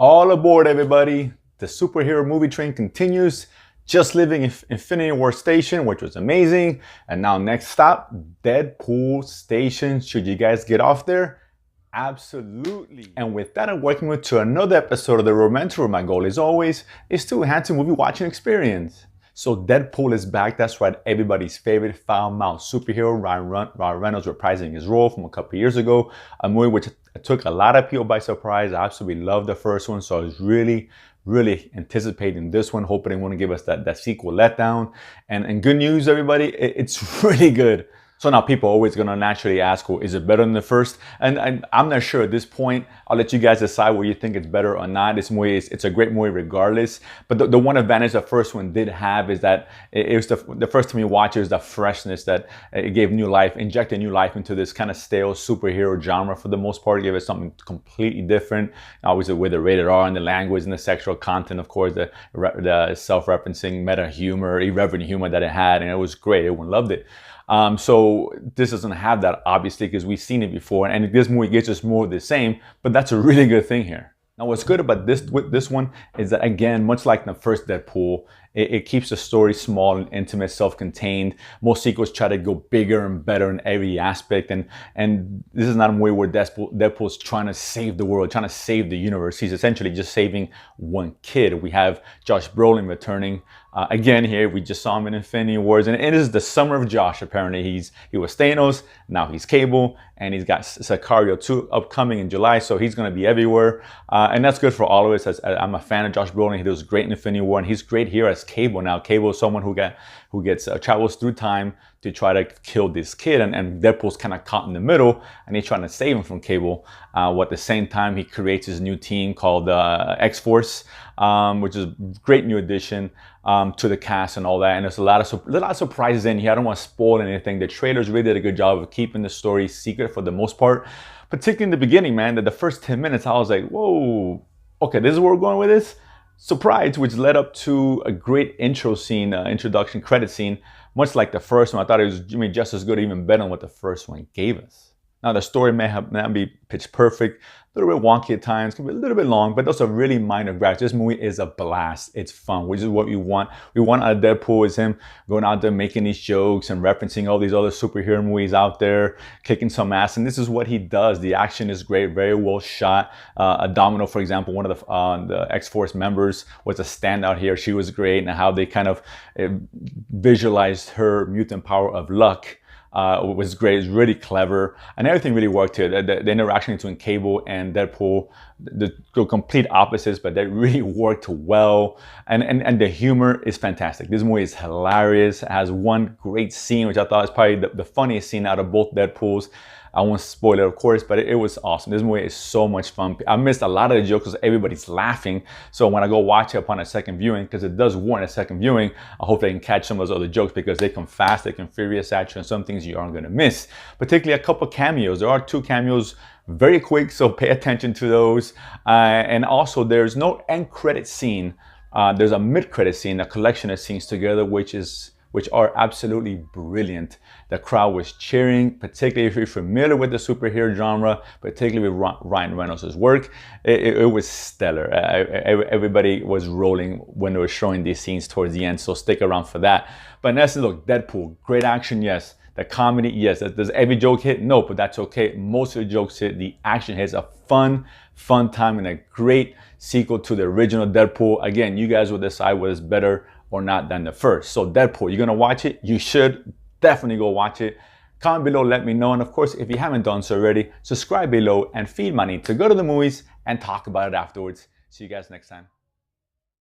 All aboard, everybody. The superhero movie train continues. Just leaving Infinity War Station, which was amazing. And now next stop, Deadpool Station. Should you guys get off there? Absolutely. And with that, I'm welcome you to another episode of The Romance Room. My goal, as always, is to enhance a movie watching experience. So Deadpool is back. That's right, everybody's favorite foul-mouthed superhero, Ryan Reynolds, reprising his role from a couple years ago. A movie which took a lot of people by surprise. I absolutely loved the first one, so I was really anticipating this one, hoping they want to give us that sequel letdown. And good news, everybody, it's really good. So now people are always going to naturally ask, well, is it better than the first? And I'm not sure at this point. I'll let you guys decide whether you think it's better or not. This movie, it's a great movie regardless. But the one advantage the first one did have is that it was the first time you watch it was the freshness that it gave new life, injected new life into this kind of stale superhero genre for the most part. It gave it something completely different. Obviously with the rated R and the language and the sexual content, of course, the self-referencing meta humor, irreverent humor that it had. And it was great. Everyone loved it. So this doesn't have that, obviously, because we've seen it before, and this movie gets us more of the same, but that's a really good thing here. Now, what's good about this one is that, again, much like the first Deadpool, it keeps the story small and intimate, self-contained. Most sequels try to go bigger and better in every aspect, and this is not a movie where Deadpool's trying to save the world, trying to save the universe. He's essentially just saving one kid. We have Josh Brolin returning again here. We just saw him in Infinity Wars, and it is the summer of Josh. Apparently, he was Thanos, now he's Cable, and he's got Sicario 2 upcoming in July, so he's going to be everywhere, and that's good for all of us. As I'm a fan of Josh Brolin. He was great in Infinity War, and he's great here as Cable. Now, Cable is someone who travels through time to try to kill this kid, and Deadpool's kind of caught in the middle, and he's trying to save him from Cable. While at the same time, he creates his new team called X-Force, which is a great new addition to the cast and all that. And there's a lot of surprises in here. I don't want to spoil anything. The trailers really did a good job of keeping the story secret for the most part, particularly in the beginning, man. The first 10 minutes, I was like, whoa, okay, this is where we're going with this? Surprise, which led up to a great intro scene, introduction credit scene, much like the first one. I thought it was just as good, even better than what the first one gave us. Now, the story may not be pitch perfect, a little bit wonky at times, can be a little bit long, but those are really minor gripes. This movie is a blast. It's fun, which is what we want. We want out of Deadpool is him going out there making these jokes and referencing all these other superhero movies out there, kicking some ass, and this is what he does. The action is great, very well shot. Domino, for example, one of the X-Force members, was a standout here. She was great, and how they kind of visualized her mutant power of luck. Was great. It was really clever, and everything really worked here. The interaction between Cable and Deadpool, the complete opposites, but they really worked well. And the humor is fantastic. This movie is hilarious. It has one great scene, which I thought is probably the funniest scene out of both Deadpools. I won't spoil it, of course, but it was awesome. This movie is so much fun. I missed a lot of the jokes because everybody's laughing. So when I go watch it upon a second viewing, because it does warrant a second viewing, I hope they can catch some of those other jokes because they come fast, they come furious at you, and some things you aren't going to miss. Particularly a couple cameos. There are 2 cameos very quick, so pay attention to those. And also, there's no end credit scene. There's a mid-credit scene, a collection of scenes together, which are absolutely brilliant. The crowd was cheering, particularly if you're familiar with the superhero genre, particularly with Ryan Reynolds' work. It was stellar. Everybody was rolling when they were showing these scenes towards the end, so stick around for that. But in essence, look, Deadpool, great action, yes. The comedy, yes. Does every joke hit? No, but that's okay. Most of the jokes hit. The action hits. A fun time, and a great sequel to the original Deadpool. Again, you guys will decide whether it's better or not than the first. So Deadpool, you're gonna watch it? You should definitely go watch it. Comment below, let me know. And of course, if you haven't done so already, subscribe below and feed my need to go to the movies and talk about it afterwards. See you guys next time.